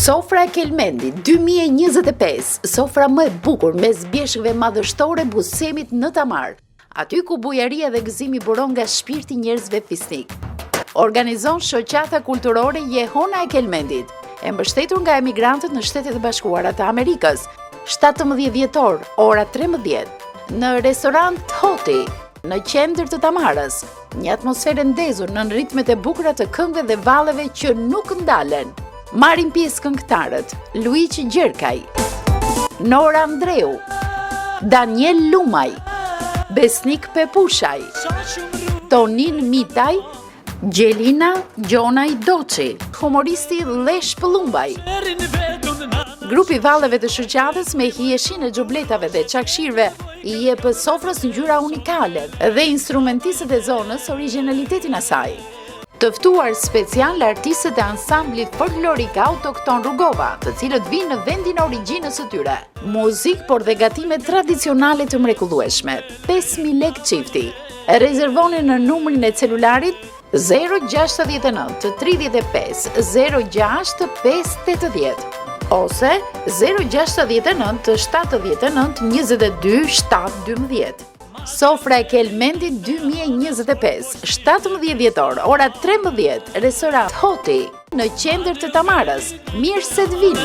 Sofra e Kelmendit 2025, sofra më e bukur mes bjeshkëve madhështore Busemit në Tamar, aty ku bujaria dhe gëzimi buron nga shpirti njerëzve fisnik. Organizon shoqata kulturore Jehona e Kelmendit, e mbështetur nga emigrantët në Shtetet e Bashkuara të Amerikës, 17 dhjetor, ora 13, në restorant Hoti, në qendër të Tamarës, një atmosferë ndezur në ritmet e bukura të këngëve dhe valleve që nuk ndalen. Marrin pjesë këngëtarët Luiqi Gjerkaj, Nora Andreu, Daniel Lumaj, Besnik Pepushaj, Tonin Mitaj, Gjelina Gjonaj Doçi, humoristi Lesh Pëllumbaj. Grupi valleve të shoqatës me hijeshin e xhobletave dhe çakshirëve i jep sofrës ngjyra unikale dhe instrumentistët e zonës origjinalitetin e saj. Të ftuar special artistët e ansamblit folklorik autokton Rrugova, të cilët vinë në vendin e origjinës së tyre. Muzikë por dhe gatime tradicionale të mrekullueshme. 5.000 lekë çifti. Rezervoni në numrin e celularit 069 35 06 580 ose 069 79 22 712. Sofra e Kelmendit 2025, 17 dhjetor, ora 13, restorant Hoti, në qendër të Tamarës. Mirë se të vini!